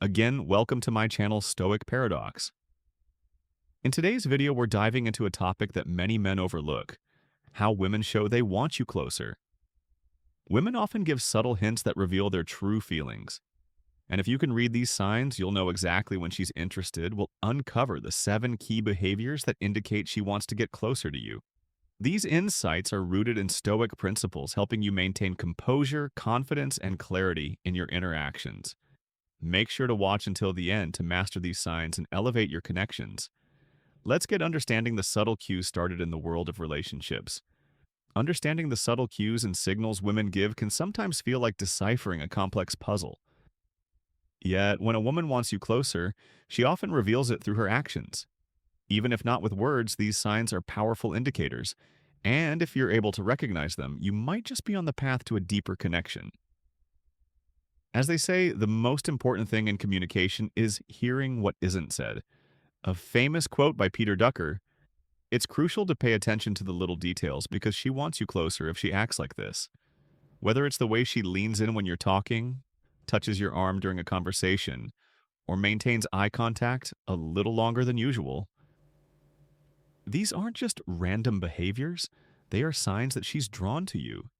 Again, welcome to my channel Stoic Paradox. In today's video, we're diving into a topic that many men overlook: how women show they want you closer. Women often give subtle hints that reveal their true feelings. And if you can read these signs, you'll know exactly when she's interested. We'll uncover the 7 key behaviors that indicate she wants to get closer to you. These insights are rooted in Stoic principles, helping you maintain composure, confidence, and clarity in your interactions. Make sure to watch until the end to master these signs and elevate your connections. Let's get understanding the subtle cues started in the world of relationships. Understanding the subtle cues and signals women give can sometimes feel like deciphering a complex puzzle. Yet, when a woman wants you closer, she often reveals it through her actions. Even if not with words, these signs are powerful indicators. And if you're able to recognize them, you might just be on the path to a deeper connection. As they say, the most important thing in communication is hearing what isn't said. A famous quote by Peter Drucker: "It's crucial to pay attention to the little details because she wants you closer if she acts like this." Whether it's the way she leans in when you're talking, touches your arm during a conversation, or maintains eye contact a little longer than usual, these aren't just random behaviors, they are signs that she's drawn to you.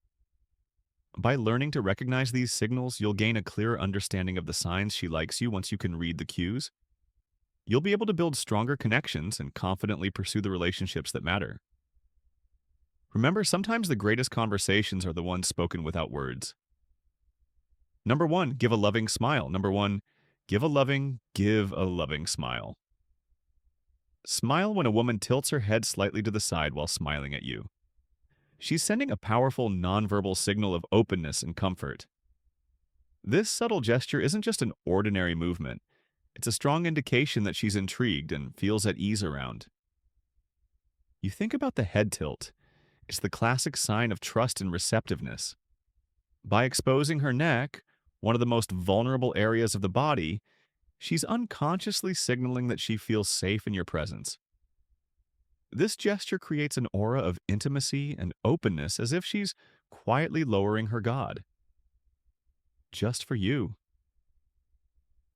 By learning to recognize these signals, you'll gain a clearer understanding of the signs she likes you. Once you can read the cues, you'll be able to build stronger connections and confidently pursue the relationships that matter. Remember, sometimes the greatest conversations are the ones spoken without words. Number 1, give a loving smile. Number 1, give a loving smile. Smile when a woman tilts her head slightly to the side while smiling at you. She's sending a powerful nonverbal signal of openness and comfort. This subtle gesture isn't just an ordinary movement. It's a strong indication that she's intrigued and feels at ease around. You think about the head tilt. It's the classic sign of trust and receptiveness. By exposing her neck, one of the most vulnerable areas of the body, she's unconsciously signaling that she feels safe in your presence. This gesture creates an aura of intimacy and openness, as if she's quietly lowering her guard. Just for you.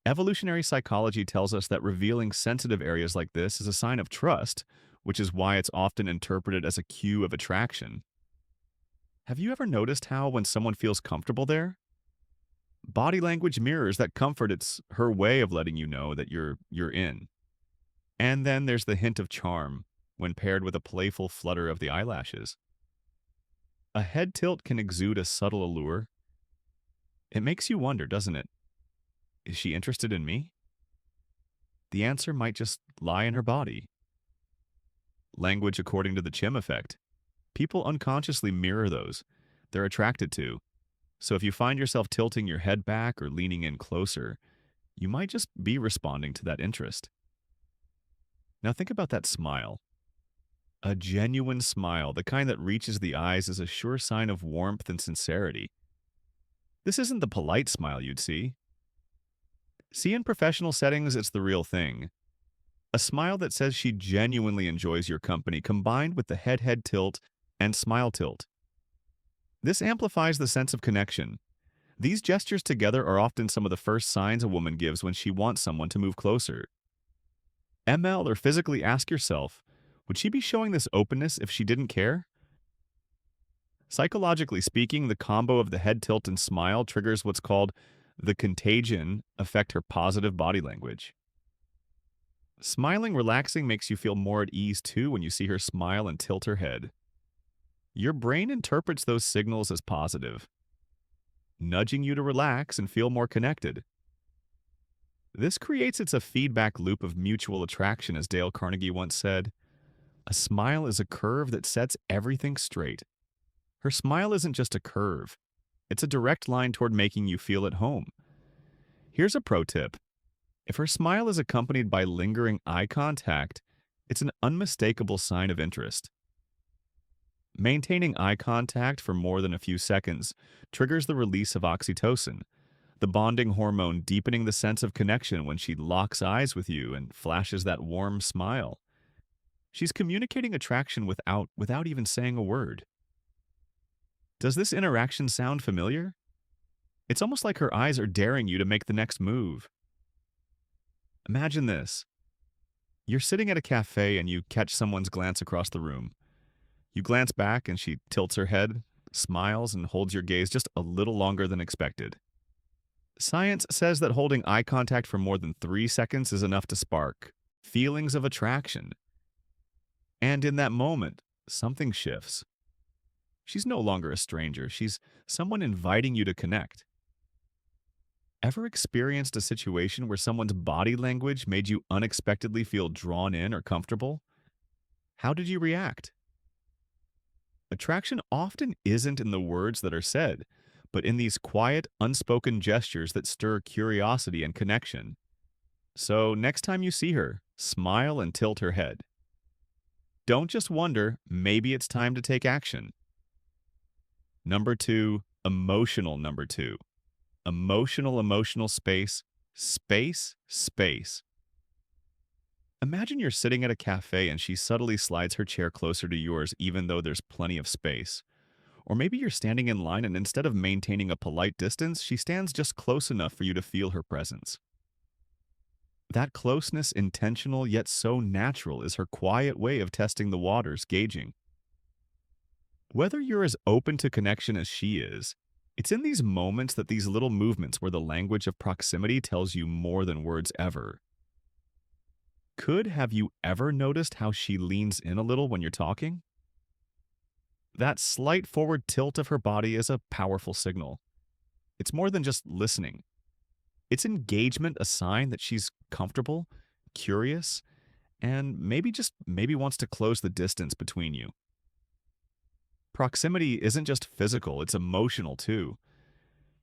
Evolutionary psychology tells us that revealing sensitive areas like this is a sign of trust, which is why it's often interpreted as a cue of attraction. Have you ever noticed how, when someone feels comfortable there, body language mirrors that comfort? It's her way of letting you know that you're in. And then there's the hint of charm, when paired with a playful flutter of the eyelashes. A head tilt can exude a subtle allure. It makes you wonder, doesn't it? Is she interested in me? The answer might just lie in her body. Language according to the Chim effect. People unconsciously mirror those they're attracted to. So if you find yourself tilting your head back or leaning in closer, you might just be responding to that interest. Now think about that smile. A genuine smile, the kind that reaches the eyes, is a sure sign of warmth and sincerity. This isn't the polite smile you'd see. See, in professional settings, it's the real thing. A smile that says she genuinely enjoys your company, combined with the head tilt and smile tilt. This amplifies the sense of connection. These gestures together are often some of the first signs a woman gives when she wants someone to move closer. ML, or physically ask yourself, would she be showing this openness if she didn't care? Psychologically speaking, the combo of the head tilt and smile triggers what's called the contagion affect her positive body language. Smiling relaxing makes you feel more at ease too when you see her smile and tilt her head. Your brain interprets those signals as positive, nudging you to relax and feel more connected. This creates a feedback loop of mutual attraction, as Dale Carnegie once said. A smile is a curve that sets everything straight. Her smile isn't just a curve. It's a direct line toward making you feel at home. Here's a pro tip. If her smile is accompanied by lingering eye contact, it's an unmistakable sign of interest. Maintaining eye contact for more than a few seconds triggers the release of oxytocin, the bonding hormone, deepening the sense of connection when she locks eyes with you and flashes that warm smile. She's communicating attraction without even saying a word. Does this interaction sound familiar? It's almost like her eyes are daring you to make the next move. Imagine this. You're sitting at a cafe and you catch someone's glance across the room. You glance back and she tilts her head, smiles, and holds your gaze just a little longer than expected. Science says that holding eye contact for more than 3 seconds is enough to spark feelings of attraction. And in that moment, something shifts. She's no longer a stranger, she's someone inviting you to connect. Ever experienced a situation where someone's body language made you unexpectedly feel drawn in or comfortable? How did you react? Attraction often isn't in the words that are said, but in these quiet, unspoken gestures that stir curiosity and connection. So, next time you see her, smile and tilt her head. Don't just wonder, maybe it's time to take action. Number two, emotional number two. Emotional space, space. Imagine you're sitting at a cafe and she subtly slides her chair closer to yours even though there's plenty of space. Or maybe you're standing in line and instead of maintaining a polite distance, she stands just close enough for you to feel her presence. That closeness, intentional yet so natural, is her quiet way of testing the waters, gauging. Whether you're as open to connection as she is, it's in these moments that these little movements where the language of proximity tells you more than words ever. Have you ever noticed how she leans in a little when you're talking? That slight forward tilt of her body is a powerful signal. It's more than just listening. It's engagement, a sign that she's comfortable, curious, and maybe wants to close the distance between you. Proximity isn't just physical, it's emotional too.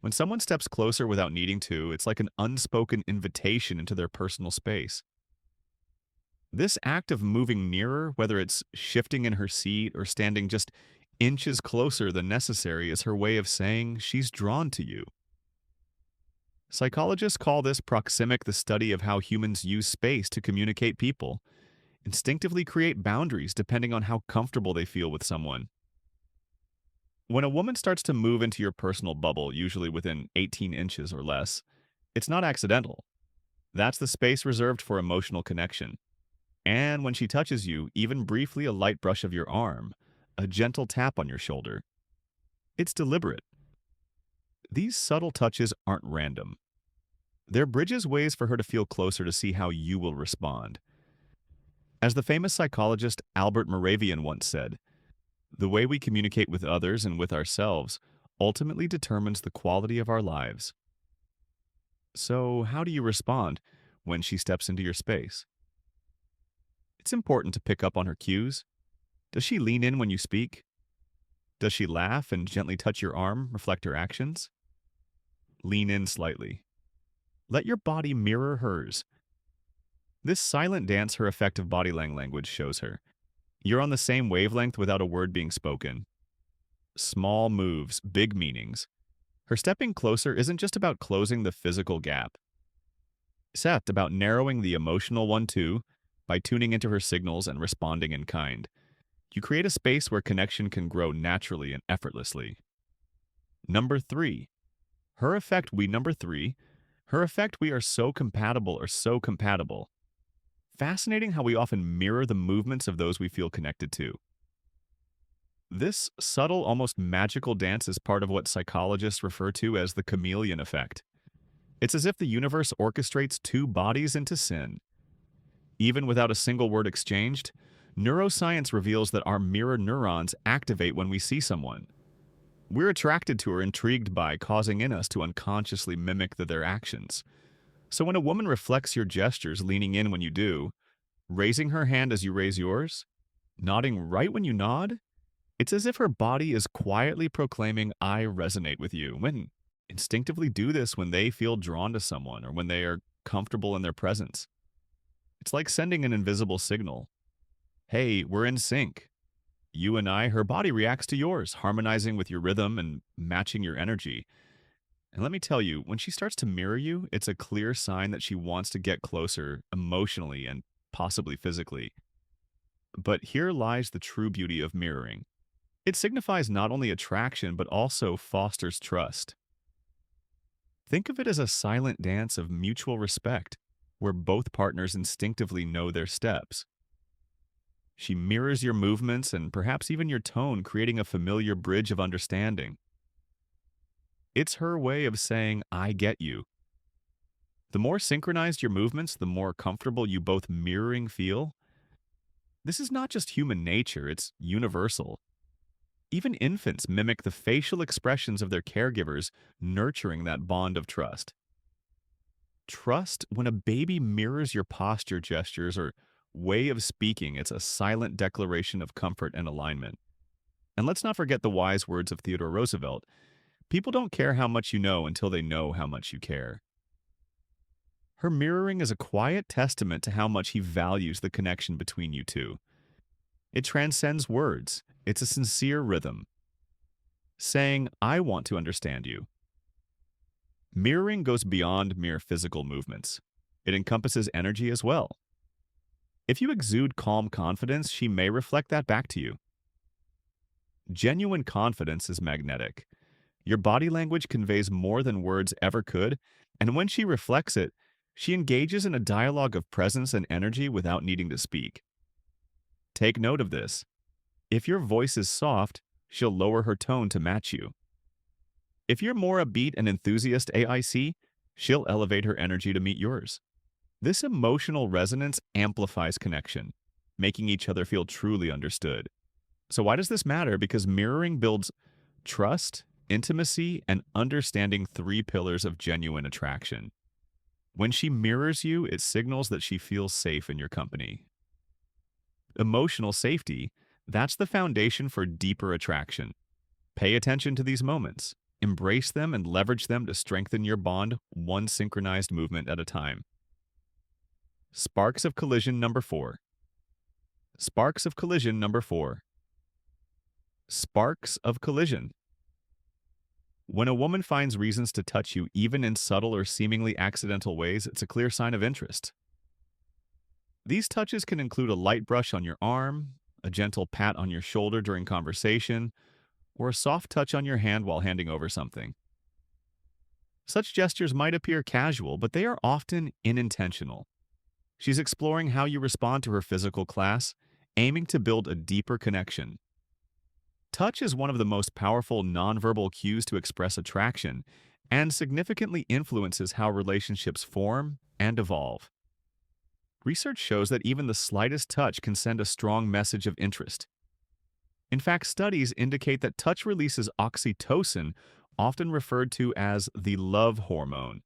When someone steps closer without needing to, it's like an unspoken invitation into their personal space. This act of moving nearer, whether it's shifting in her seat or standing just inches closer than necessary, is her way of saying she's drawn to you. Psychologists call this proxemic, the study of how humans use space to communicate people, instinctively create boundaries depending on how comfortable they feel with someone. When a woman starts to move into your personal bubble, usually within 18 inches or less, it's not accidental. That's the space reserved for emotional connection. And when she touches you, even briefly a light brush of your arm, a gentle tap on your shoulder, it's deliberate. These subtle touches aren't random. They're bridges, ways for her to feel closer to see how you will respond. As the famous psychologist Albert Moravian once said, the way we communicate with others and with ourselves ultimately determines the quality of our lives. So, how do you respond when she steps into your space? It's important to pick up on her cues. Does she lean in when you speak? Does she laugh and gently touch your arm, reflect her actions? Lean in slightly. Let your body mirror hers. This silent dance her effective body language shows her. You're on the same wavelength without a word being spoken. Small moves, big meanings. Her stepping closer isn't just about closing the physical gap. It's about narrowing the emotional one too, by tuning into her signals and responding in kind. You create a space where connection can grow naturally and effortlessly. Number three, her effect, we are so compatible or so compatible. Fascinating how we often mirror the movements of those we feel connected to. This subtle, almost magical dance is part of what psychologists refer to as the chameleon effect. It's as if the universe orchestrates two bodies into sin. Even without a single word exchanged, neuroscience reveals that our mirror neurons activate when we see someone. We're attracted to or intrigued by, causing in us to unconsciously mimic their actions. So when a woman reflects your gestures, leaning in when you do, raising her hand as you raise yours, nodding right when you nod, it's as if her body is quietly proclaiming, I resonate with you. Women instinctively do this when they feel drawn to someone or when they are comfortable in their presence. It's like sending an invisible signal. Hey, we're in sync. You and I, her body reacts to yours, harmonizing with your rhythm and matching your energy. And let me tell you, when she starts to mirror you, it's a clear sign that she wants to get closer emotionally and possibly physically. But here lies the true beauty of mirroring. It signifies not only attraction, but also fosters trust. Think of it as a silent dance of mutual respect. where both partners instinctively know their steps. She mirrors your movements and perhaps even your tone, creating a familiar bridge of understanding. It's her way of saying, I get you. The more synchronized your movements, the more comfortable you both mirroring feel. This is not just human nature, it's universal. Even infants mimic the facial expressions of their caregivers, nurturing that bond of trust. Trust, when a baby mirrors your posture, gestures, or way of speaking, it's a silent declaration of comfort and alignment. And let's not forget the wise words of Theodore Roosevelt: people don't care how much you know until they know how much you care. Her mirroring is a quiet testament to how much he values the connection between you two. It transcends words. It's a sincere rhythm, saying, I want to understand you. Mirroring goes beyond mere physical movements. It encompasses energy as well. If you exude calm confidence, she may reflect that back to you. Genuine confidence is magnetic. Your body language conveys more than words ever could, and when she reflects it, she engages in a dialogue of presence and energy without needing to speak. Take note of this. If your voice is soft, she'll lower her tone to match you. If you're more upbeat and enthusiast AIC, she'll elevate her energy to meet yours. This emotional resonance amplifies connection, making each other feel truly understood. So why does this matter? Because mirroring builds trust, intimacy, and understanding, three pillars of genuine attraction. When she mirrors you, it signals that she feels safe in your company. Emotional safety, that's the foundation for deeper attraction. Pay attention to these moments. Embrace them and leverage them to strengthen your bond, one synchronized movement at a time. Sparks of collision number 4. Sparks of collision number 4. Sparks of collision. When a woman finds reasons to touch you, even in subtle or seemingly accidental ways, it's a clear sign of interest. These touches can include a light brush on your arm, a gentle pat on your shoulder during conversation, or a soft touch on your hand while handing over something. Such gestures might appear casual, but they are often unintentional. She's exploring how you respond to her physical class, aiming to build a deeper connection. Touch is one of the most powerful nonverbal cues to express attraction and significantly influences how relationships form and evolve. Research shows that even the slightest touch can send a strong message of interest. In fact, studies indicate that touch releases oxytocin, often referred to as the love hormone.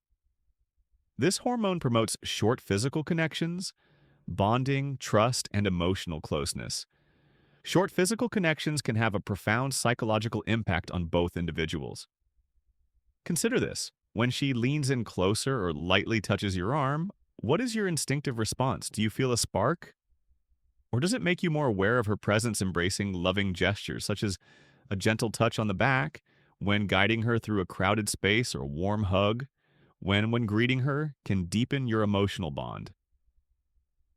This hormone promotes short physical connections, bonding, trust, and emotional closeness. Short physical connections can have a profound psychological impact on both individuals. Consider this. When she leans in closer or lightly touches your arm, what is your instinctive response? Do you feel a spark? Or does it make you more aware of her presence, embracing loving gestures, such as a gentle touch on the back, when guiding her through a crowded space, or a warm hug, when greeting her, can deepen your emotional bond?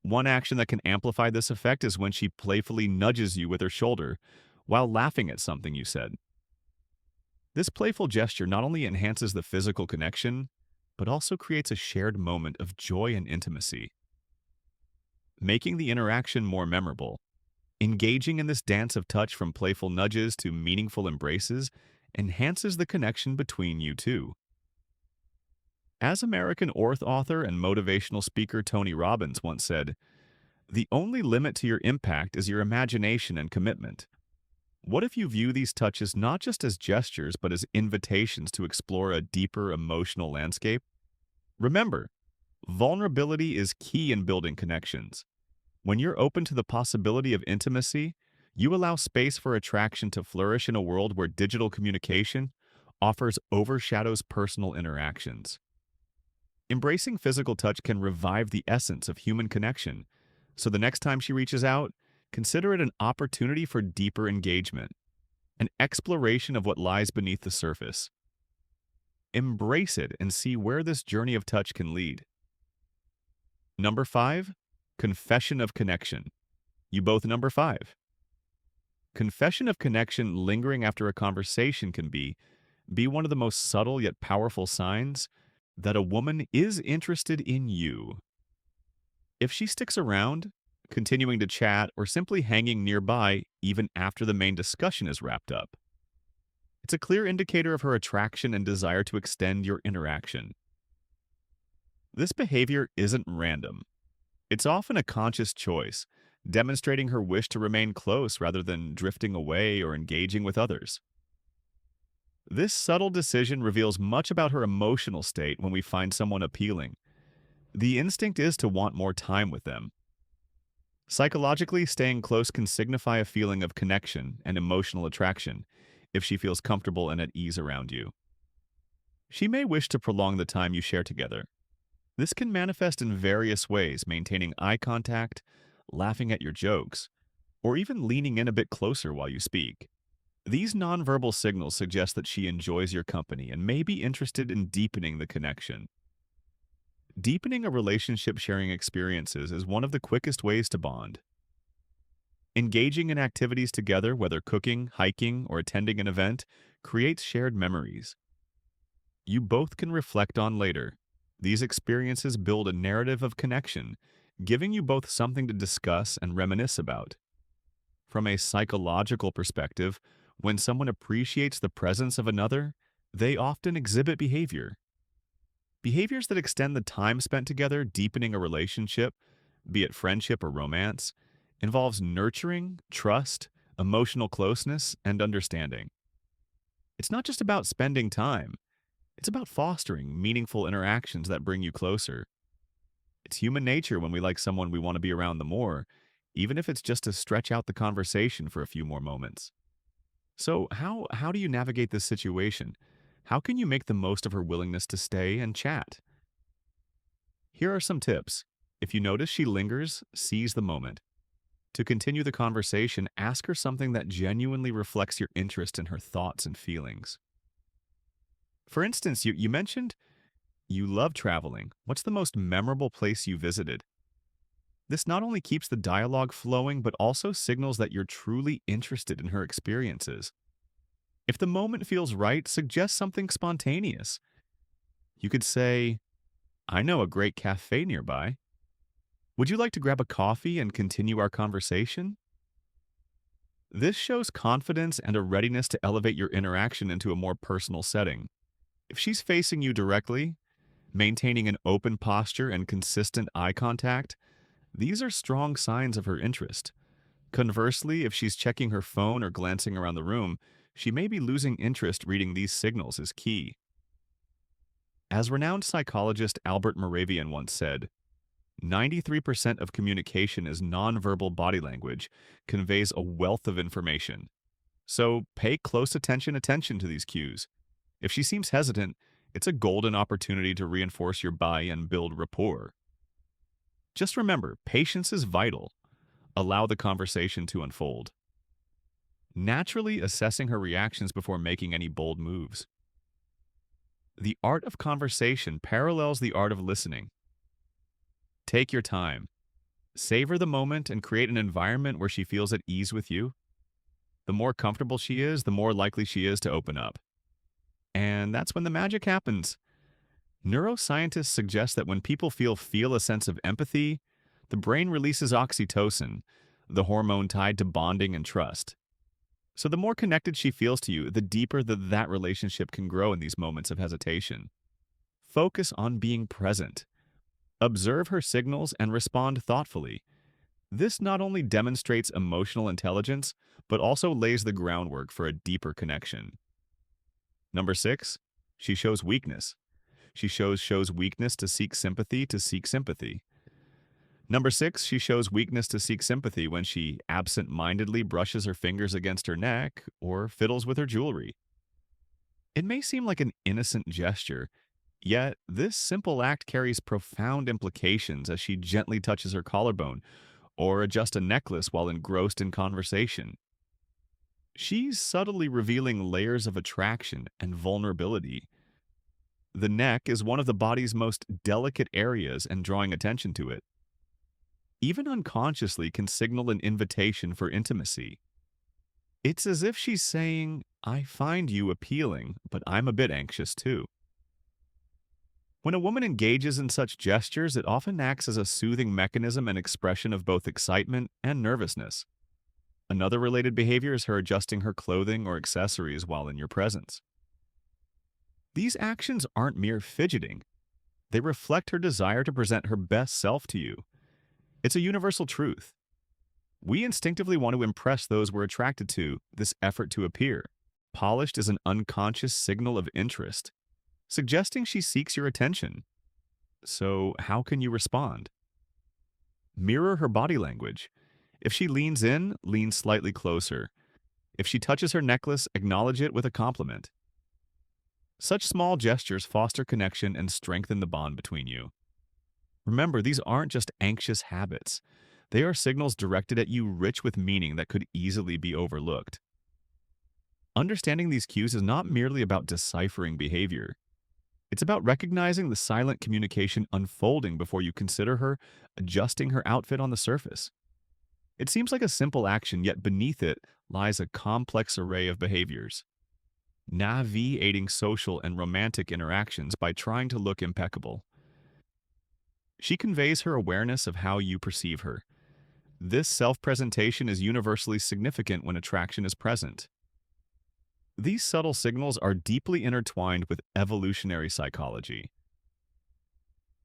One action that can amplify this effect is when she playfully nudges you with her shoulder while laughing at something you said. This playful gesture not only enhances the physical connection, but also creates a shared moment of joy and intimacy, making the interaction more memorable. Engaging in this dance of touch, from playful nudges to meaningful embraces, enhances the connection between you two. As American author and motivational speaker Tony Robbins once said, "The only limit to your impact is your imagination and commitment." What if you view these touches not just as gestures, but as invitations to explore a deeper emotional landscape? Remember, vulnerability is key in building connections. When you're open to the possibility of intimacy, you allow space for attraction to flourish in a world where digital communication overshadows personal interactions. Embracing physical touch can revive the essence of human connection, so the next time she reaches out, consider it an opportunity for deeper engagement, an exploration of what lies beneath the surface. Embrace it and see where this journey of touch can lead. Number 5, confession of connection. You both number 5. Confession of connection lingering after a conversation can be one of the most subtle yet powerful signs that a woman is interested in you. If she sticks around, continuing to chat, or simply hanging nearby even after the main discussion is wrapped up, it's a clear indicator of her attraction and desire to extend your interaction. This behavior isn't random. It's often a conscious choice, demonstrating her wish to remain close rather than drifting away or engaging with others. This subtle decision reveals much about her emotional state when we find someone appealing. The instinct is to want more time with them. Psychologically, staying close can signify a feeling of connection and emotional attraction if she feels comfortable and at ease around you. She may wish to prolong the time you share together. This can manifest in various ways, maintaining eye contact, laughing at your jokes, or even leaning in a bit closer while you speak. These nonverbal signals suggest that she enjoys your company and may be interested in deepening the connection. Deepening a relationship sharing experiences is one of the quickest ways to bond. Engaging in activities together, whether cooking, hiking, or attending an event, creates shared memories you both can reflect on later. These experiences build a narrative of connection, giving you both something to discuss and reminisce about. From a psychological perspective, when someone appreciates the presence of another, they often exhibit behaviors that extend the time spent together, deepening a relationship, be it friendship or romance, involves nurturing, trust, emotional closeness, and understanding. It's not just about spending time, it's about fostering meaningful interactions that bring you closer. It's human nature when we like someone we want to be around the more, even if it's just to stretch out the conversation for a few more moments. So, how do you navigate this situation? How can you make the most of her willingness to stay and chat? Here are some tips. If you notice she lingers, seize the moment. To continue the conversation, ask her something that genuinely reflects your interest in her thoughts and feelings. For instance, you mentioned you love traveling. What's the most memorable place you visited? This not only keeps the dialogue flowing, but also signals that you're truly interested in her experiences. If the moment feels right, suggest something spontaneous. You could say, I know a great cafe nearby. Would you like to grab a coffee and continue our conversation? This shows confidence and a readiness to elevate your interaction into a more personal setting. If she's facing you directly, maintaining an open posture and consistent eye contact, these are strong signs of her interest. Conversely, if she's checking her phone or glancing around the room, she may be losing interest. Reading these signals is key. As renowned psychologist Albert Moravian once said, 93% of communication is nonverbal body language, conveys a wealth of information. So pay close attention to these cues. If she seems hesitant, it's a golden opportunity to reinforce your buy and build rapport. Just remember, patience is vital. Allow the conversation to unfold. Naturally assessing her reactions before making any bold moves. The art of conversation parallels the art of listening. Take your time. Savor the moment and create an environment where she feels at ease with you. The more comfortable she is, the more likely she is to open up. And that's when the magic happens. Neuroscientists suggest that when people feel a sense of empathy, the brain releases oxytocin, the hormone tied to bonding and trust. So the more connected she feels to you, the deeper that relationship can grow in these moments of hesitation. Focus on being present. Observe her signals and respond thoughtfully. This not only demonstrates emotional intelligence, but also lays the groundwork for a deeper connection. Number 6, she shows weakness. She shows weakness to seek sympathy. Number 6, she shows weakness to seek sympathy when she absent-mindedly brushes her fingers against her neck or fiddles with her jewelry. It may seem like an innocent gesture, yet this simple act carries profound implications as she gently touches her collarbone or adjusts a necklace while engrossed in conversation. She's subtly revealing layers of attraction and vulnerability. The neck is one of the body's most delicate areas, and drawing attention to it, even unconsciously, can signal an invitation for intimacy. It's as if she's saying, I find you appealing, but I'm a bit anxious too. When a woman engages in such gestures, it often acts as a soothing mechanism and expression of both excitement and nervousness. Another related behavior is her adjusting her clothing or accessories while in your presence. These actions aren't mere fidgeting. They reflect her desire to present her best self to you. It's a universal truth. We instinctively want to impress those we're attracted to. This effort to appear polished is an unconscious signal of interest, suggesting she seeks your attention. So, how can you respond? Mirror her body language. If she leans in, lean slightly closer. If she touches her necklace, acknowledge it with a compliment. Such small gestures foster connection and strengthen the bond between you. Remember, these aren't just anxious habits. They are signals directed at you rich with meaning that could easily be overlooked. Understanding these cues is not merely about deciphering behavior. It's about recognizing the silent communication unfolding before you consider her adjusting her outfit on the surface. It seems like a simple action, yet beneath it lies a complex array of behaviors. Navigating social and romantic interactions by trying to look impeccable. She conveys her awareness of how you perceive her. This self-presentation is universally significant when attraction is present. These subtle signals are deeply intertwined with evolutionary psychology.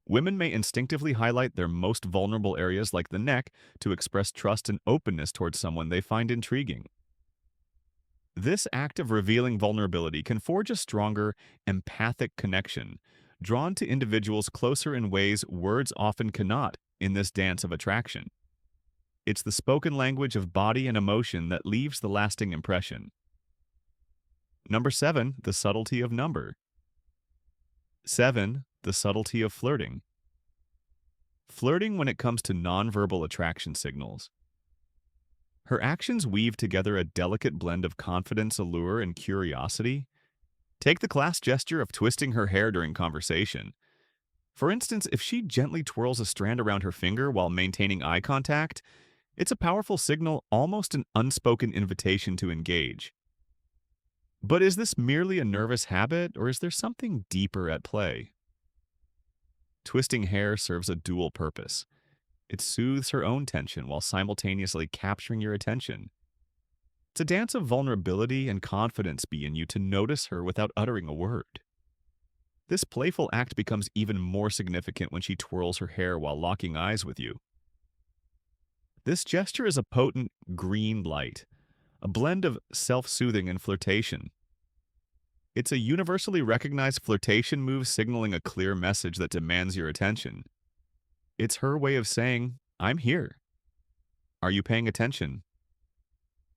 Women may instinctively highlight their most vulnerable areas like the neck to express trust and openness towards someone they find intriguing. This act of revealing vulnerability can forge a stronger, empathic connection, drawn to individuals closer in ways words often cannot in this dance of attraction. It's the spoken language of body and emotion that leaves the lasting impression. Number 7, the subtlety of number. 7, the subtlety of flirting. Flirting when it comes to nonverbal attraction signals. Her actions weave together a delicate blend of confidence, allure, and curiosity. Take the class gesture of twisting her hair during conversation. For instance, if she gently twirls a strand around her finger while maintaining eye contact, it's a powerful signal, almost an unspoken invitation to engage. But is this merely a nervous habit, or is there something deeper at play? Twisting hair serves a dual purpose. It soothes her own tension while simultaneously capturing your attention. It's a dance of vulnerability and confidence in you to notice her without uttering a word. This playful act becomes even more significant when she twirls her hair while locking eyes with you. This gesture is a potent green light, a blend of self-soothing and flirtation. It's a universally recognized flirtation move signaling a clear message that demands your attention. It's her way of saying, "I'm here. Are you paying attention?"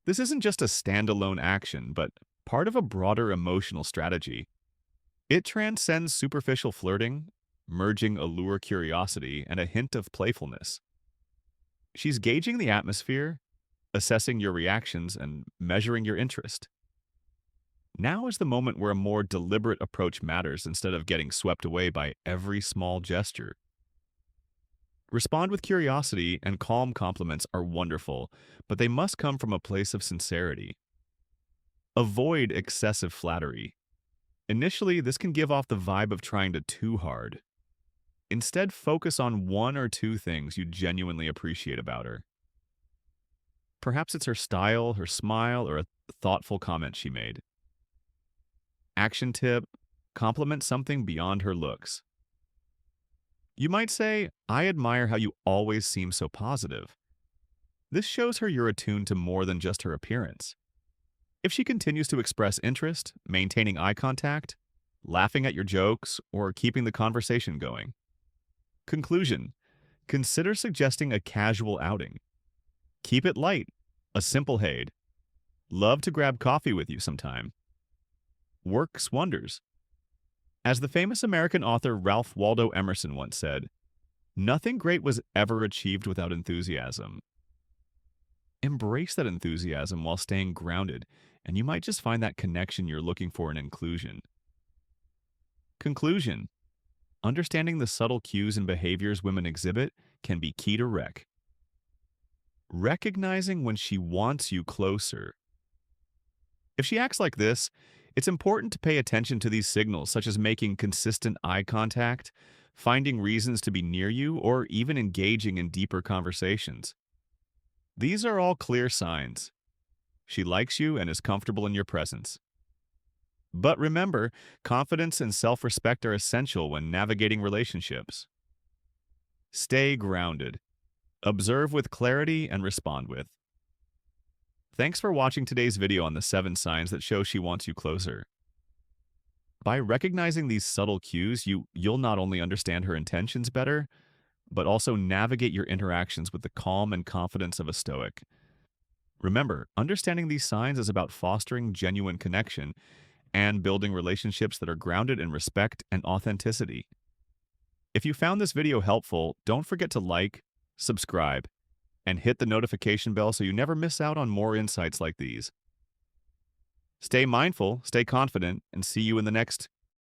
This isn't just a standalone action, but part of a broader emotional strategy. It transcends superficial flirting, merging allure, curiosity, and a hint of playfulness. She's gauging the atmosphere, assessing your reactions, and measuring your interest. Now is the moment where a more deliberate approach matters instead of getting swept away by every small gesture. Respond with curiosity, and calm compliments are wonderful, but they must come from a place of sincerity. Avoid excessive flattery. Initially, this can give off the vibe of trying too hard. Instead, focus on one or two things you genuinely appreciate about her. Perhaps it's her style, her smile, or a thoughtful comment she made. Action tip: compliment something beyond her looks. You might say, "I admire how you always seem so positive." This shows her you're attuned to more than just her appearance. If she continues to express interest, maintaining eye contact, laughing at your jokes, or keeping the conversation going. Conclusion: consider suggesting a casual outing. Keep it light, a simple "hey, love to grab coffee with you sometime." Works wonders. As the famous American author Ralph Waldo Emerson once said, "Nothing great was ever achieved without enthusiasm." Embrace that enthusiasm while staying grounded, and you might just find that connection you're looking for in inclusion. Conclusion: understanding the subtle cues and behaviors women exhibit can be key to recognizing when she wants you closer. If she acts like this, It's important to pay attention to these signals, such as making consistent eye contact, finding reasons to be near you, or even engaging in deeper conversations. These are all clear signs. She likes you and is comfortable in your presence. But remember, confidence and self-respect are essential when navigating relationships. Stay grounded. Observe with clarity and respond with. Thanks for watching today's video on the 7 signs that show she wants you closer. By recognizing these subtle cues, you'll not only understand her intentions better, but also navigate your interactions with the calm and confidence of a Stoic. Remember, understanding these signs is about fostering genuine connection and building relationships that are grounded in respect and authenticity. If you found this video helpful, don't forget to like, subscribe, and hit the notification bell so you never miss out on more insights like these. Stay mindful, stay confident, and see you in the next